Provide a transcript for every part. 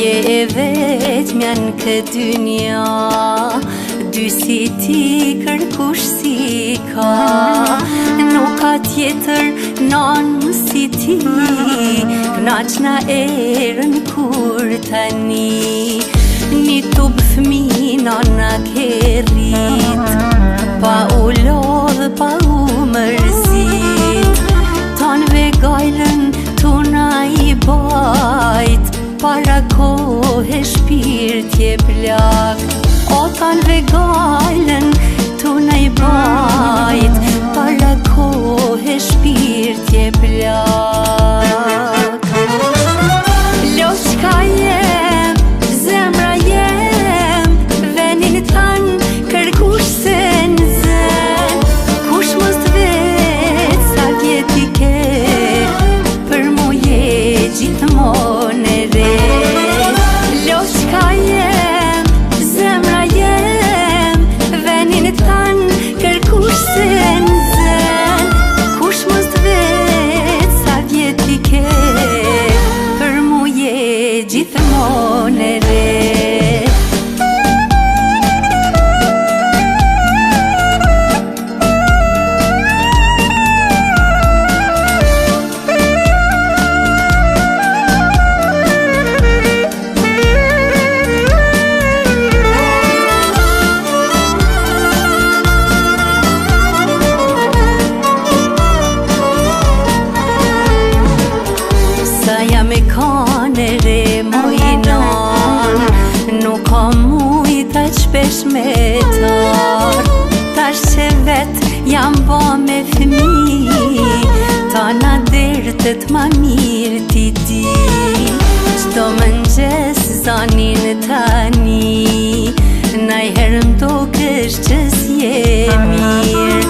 Je e vetmja në këtë dynja, dy si ti kërkush si ka. Nuk ka tjetër nanë si ti, knaqna erën kur tani. Një tub fëmina na ke rrit, pa u lodh, pa u mërzit. Tanve gajlën tuna i bajt, para kohë shpirt je plak. O tanve gajlën tuna i bajt, para kohë shpirt je plak. Loqka jem, zemra jem, venin tanë kërkush se në zen. Kush mos të vet sa vjeti ke, për mu je gjithmonë e re. Loqka jem, zemra jem, venin tanë kërkush se në zen. Kush mos të vet sa vjeti ke, për mu je gjithmonë e re. Sa jam e kane re mojnon, nuk ka mujta qpesh me tar. Tash që vet jam ba me fëmi, ta na dertet ma mirë ti di. Qdo mëngjes zanin tani, najher m'do kësht që s'je mirë.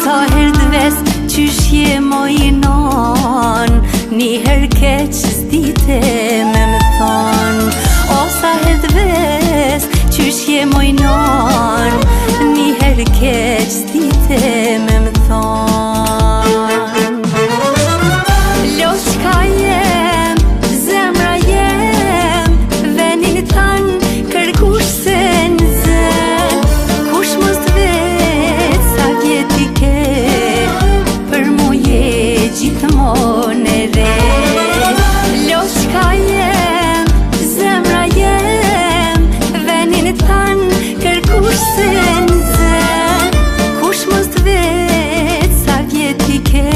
Sa her dves qysh je mojnon, njëher keq s'dite me më thonë. O sa her dves qysh je mojnon, njëher keq s'dite me më thonë. Loqka jem, zemra jem, venin tanë kërkush se në zen. Kush mos të vet sa vjeti ke, për mu je gjithmonë e re. Loqka jem, zemra jem, venin tanë kërkush se në zen. Kush mos të vet sa vjeti ke,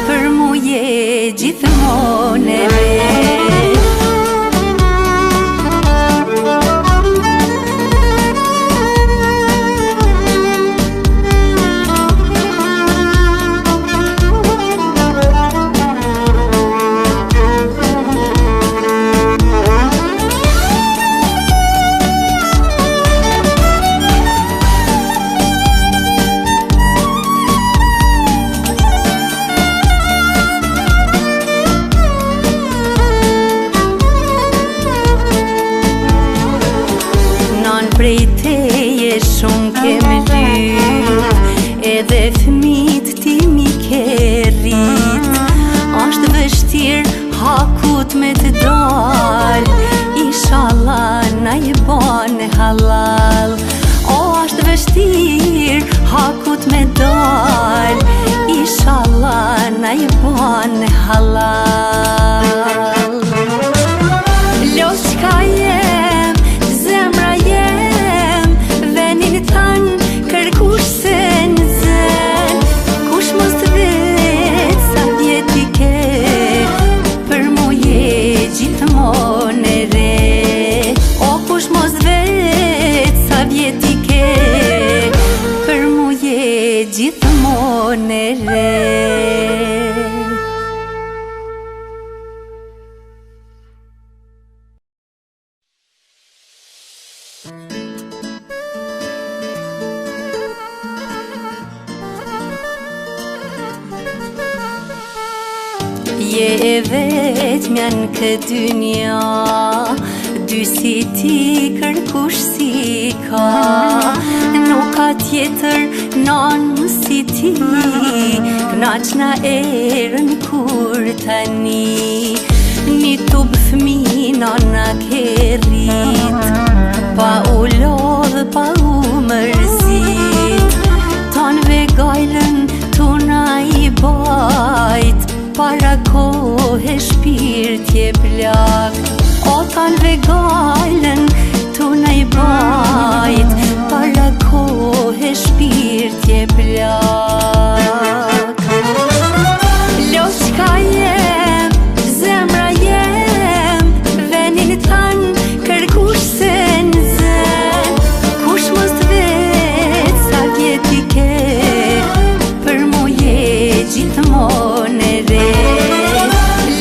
për mu je gjithmonë e re. Prej teje shumë kem lyp, edhe fëmit ti mi ke rrit. Ashtë vështir hakut me të dal, inshallah na i ban halal. O ashtë vështir hakut me dal, inshallah na i ban halal. Loqka jem, zemra jem, venin tanë kërkush se në zen. Kush mos të vet sa vjeti ke, për mu je gjithmonë e re. O kush mos vet sa vjeti ke, për mu je gjithmonë e re. Je e vetmja në këtë dynja, dy si ti kërkush si ka. Nuk ka tjetër nanë si ti, knaqna erën kur tani. Një tub fmi nana ke rrit, pa u lodh, pa u mërzit. Tanve gajlën tuna i bajt, para kohë shpirt je plak. O tanve gajlën tuna i bajt, para kohë shpirt je plak. Loqka jem, zemra jem, venin tanë kërkush se në zen. Kush mos t'vet sa vjeti ke, për mu je gjithmonë e re.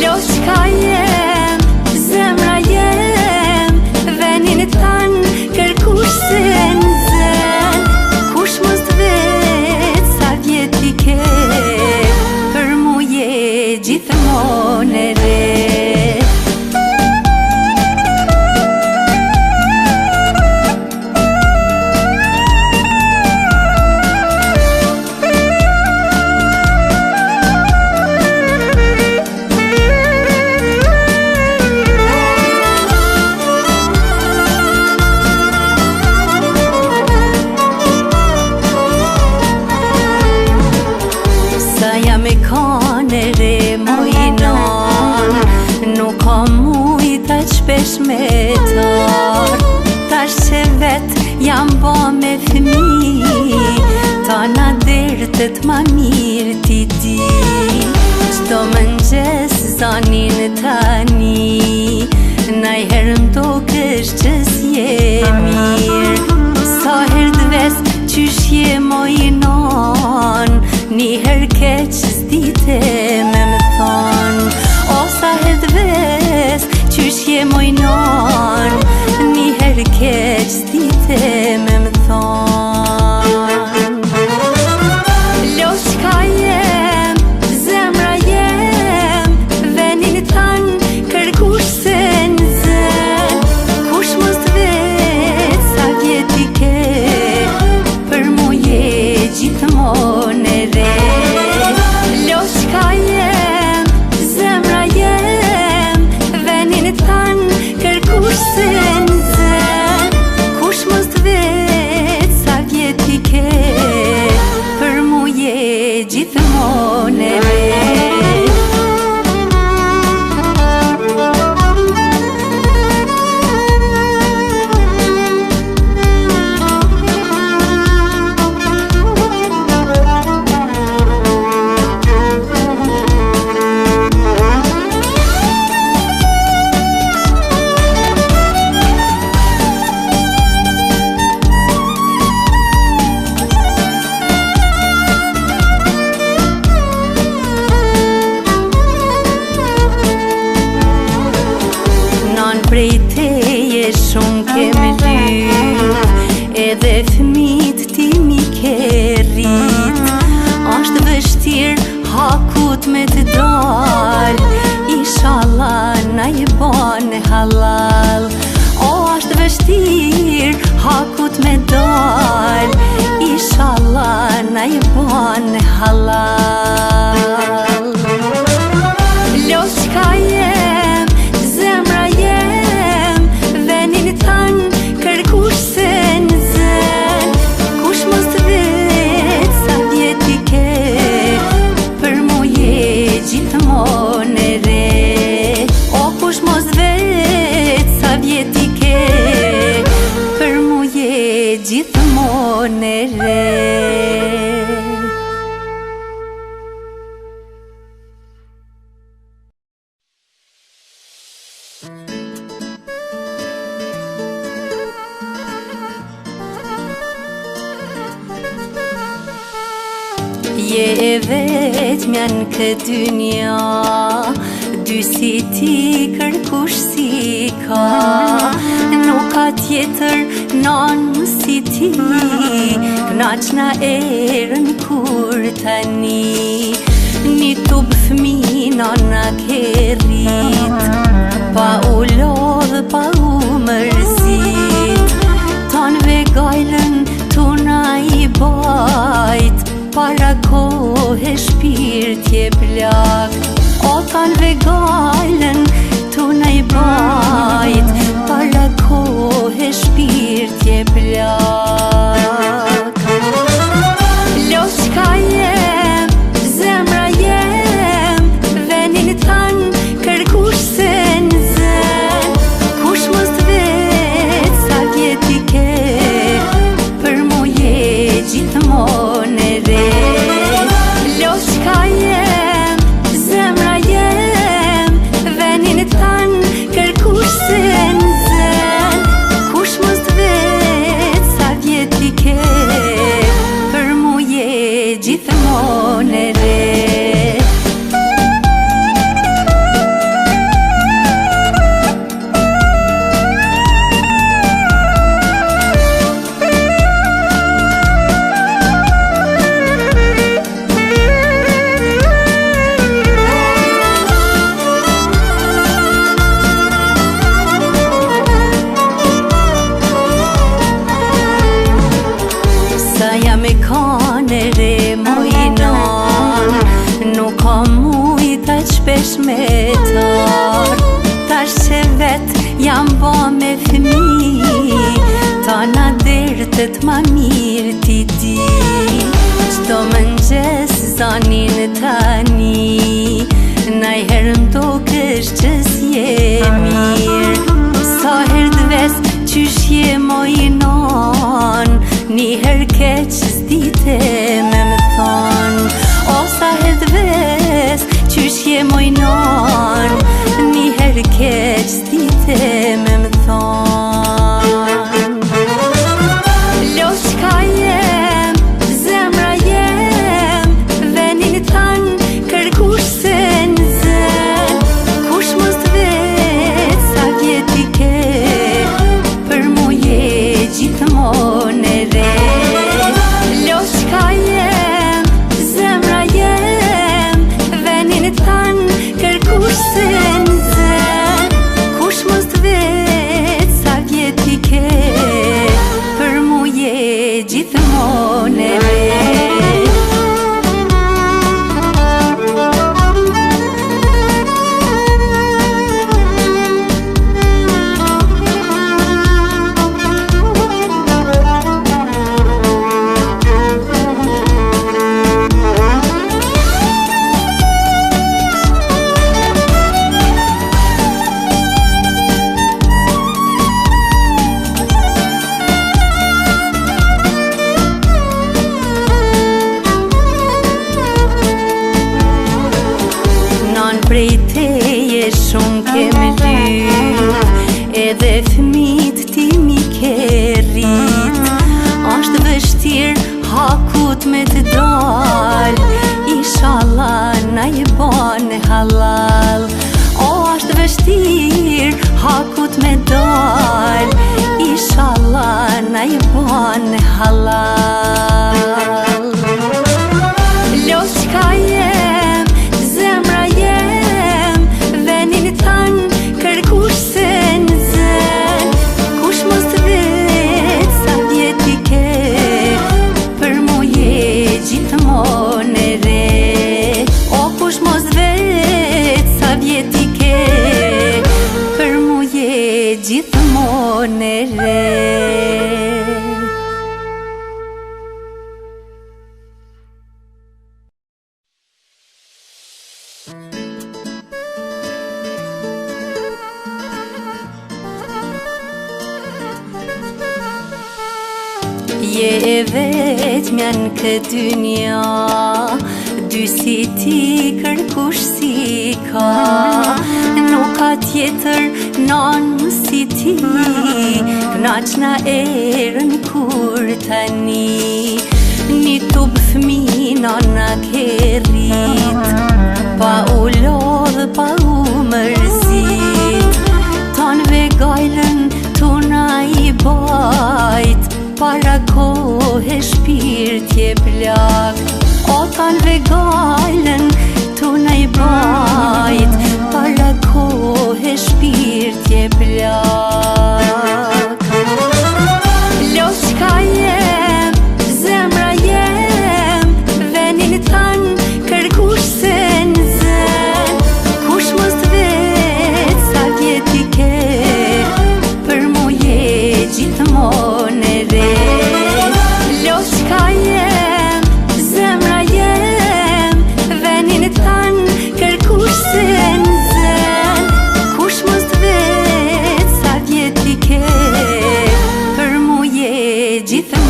Loqka jem, zemra jem, venin tanë kërkush se në zen. Kush mos t'vet sa vjeti ke, për mu je gjithmonë e re. Sa jam e kane re mojnon, nuk ka mujta qpesh me tar. Tash që vet jam ba me fmi, ta na dertet ma mirë ti di. Qdo mëngjes zanin tani, najher m'dokësh që s'je mirë. Sa her d'ves qysh je mojnon, njëher keq s'dite me më thonë. O sa her d'ves qysh je mojnon, njëher keq s'dite me më thonë. Loqka jem, zemra jem, venin tanë kërkush se në zen. Kush mos t'vet sa vjeti ke, për mu je gjithmonë e re. Loqka jem, zemra jem, venin tanë kërkush se në zen. Kush mos t'vet sa vjeti ke, për mu je gjithmonë e re. Prej teje shumë kem lyp, edhe fmit ti mi ke rrit. Ashtë vështir hakut me të dal, inshallah na i bane halal. O ashtë vështir hakut me dal, inshallah na i bane halal. Loqka jem, zemra jem, venin tanë kërkush se në zen. Kush mos t'vet sa vjeti ke, për mu je gjithmonë e re. O kush mos vet sa vjeti ke, për mu je gjithmonë e re. Je e vetmja në këtë dynja, dy si ti kërkush si ka. Nuk ka tjetër nanë si ti, knaqna erën kur tani. Një tub fmi nana ke rrit, pa u lodh, pa u mërzit. Tanve gajlën tuna i bajt, para kohë shpirt je plak. O tanve gajlën i bajt, para kohë shpirtje plak. Loqka jem, zemra jem, venin tanë kërkush se në zen. Kush mos të vetë sa vjeti ke, për mu je gjithmonë e re. Loqka jem, zemra jem, venin tanë kërkush se në zen. Kush mos të vetë sa vjeti ke, për mu je gjithmonë e re. Jam e kanë re mojnon, nuk ka mujta qpesh me tar. Tash që vet jam ba me fëmi, ta na dertët ma mirë ti di. Qdo mëngjes zanin tani, najherë m'dokësh që s'je mirë. Sa her dves qysh je mojnon, njëherë keq s'dite me më thonë. O sa her dves qysh je mojnon, njëherë keq s'dite me më thonë. Loqka jem, zemra jem, venin tanë kërkush se në zen. Kush mos të vetë sa vjeti ke, për mu je gjithmonë e re. Loqka jem, zemra jem, venin tanë kërkush se në zen. Kush mos të vetë sa vjeti ke, për mu je gjithmonë e re. Prej teje shumë kem lyp, edhe fëmit ti mi ke rrit. Ashtë vështir hakut me të dal, inshallah na i ban halal. O ashtë vështir hakut me dal, inshallah na i ban halal. Loqka jem, zemra jem, venin tanë kërkush se në zen. Kush mos të vetë sa vjeti ke, për mu je gjithmonë e re. O kush mos vetë sa vjeti ke, për mu je gjithmonë e re. Je e vetmja në këtë dynja, dy si ti kërkush si ka. Nuk ka tjetër nanë si ti, knaqna erën kur tani. Një tub fmi nana ke rrit, pa u lodhë pa u mërzit. Tanve gajlën tuna i bajt, para kohë shpirtje plak. O tanve gajlën tuna i bajt, para kohë shpirtje plak. Loqka jem, zemra jem, venin tanë kërkush se në zen. Kush mos të vetë sa vjeti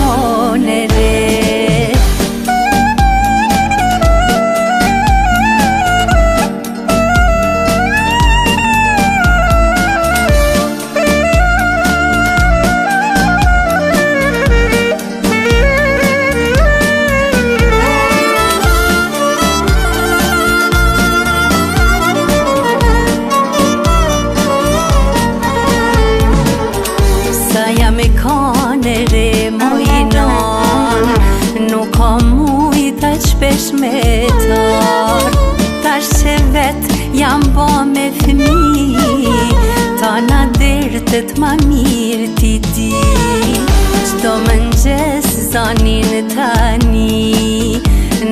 gjithmonë e re. Me kane re mojnon, nuk ka mujt aq shpesh me tar. Tash që vet jam ba me fëmi, ta na dertet ma mirë ti di. Qdo mëngjes zanin tani,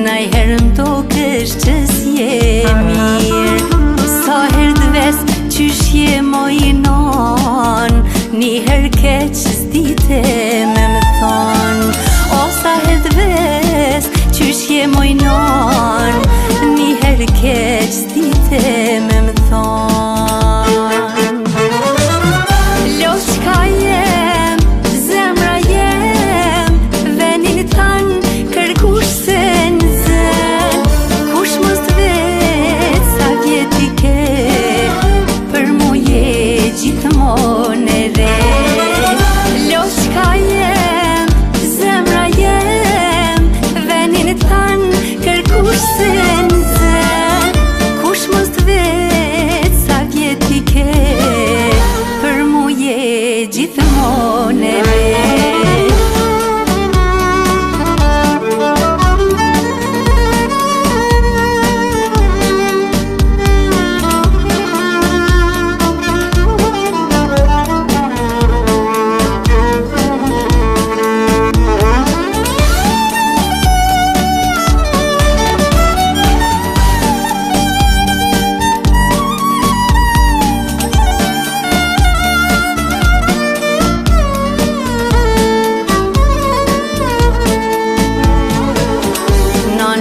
najher m'dokësh që s'je mirë. Sa her d'ves qysh je mojnon, niher keq s'dite me më thon. O sa her d'ves qysh je mojnon, niher keq s'dite me më thon. Lo qka jem, zemra jem, venin tan kërkush se nxen. Kush mos t'vet sa vjeti ke, për mu je gjithmonë e re. Lo qka jem, zemra jem, venin tan kërkush se nxen. Kush mos t'vet sa vjeti ke, për mu je gjithmonë e re.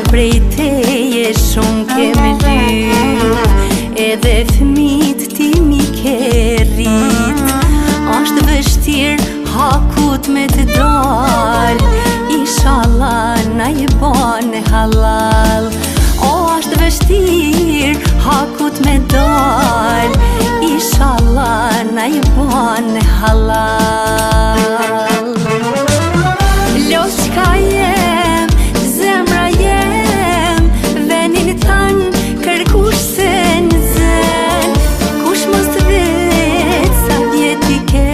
Prej teje shumë kem lyp, edhe fëmit ti mi ke rrit. Ashtë vështir hakut me të dal, inshallah na je ban halal. O ashtë vështir hakut me dal, inshallah na je ban halal. Lo qka jem, zemra jem, venin tan kërkush se nxen. Kush mos t'vet sa vjeti ke,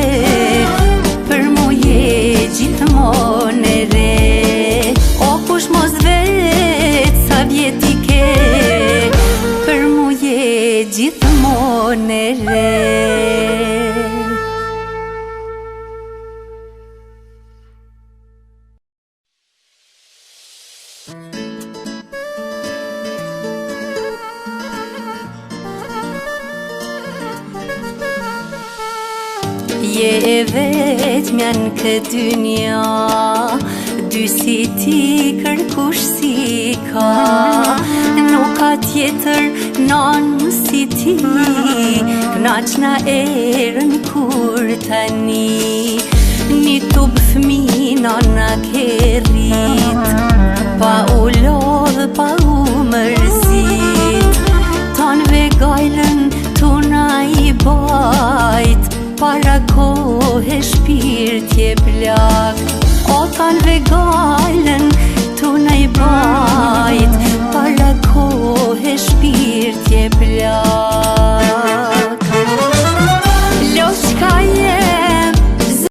për mu je gjithmonë e re. O kush mos vet sa vjeti ke, për mu je gjithmonë e re. Je e vetmja në këtë dynja, dy si ti kërkush si ka. Nuk ka tjetër non si ti, knaq na erën kur tani. Një tub fmi nana ke rrit, pa u lodh pa u mërzit. Tanve gajlën tuna i bajt, para kohë shpirt je plak. O tanve gajlën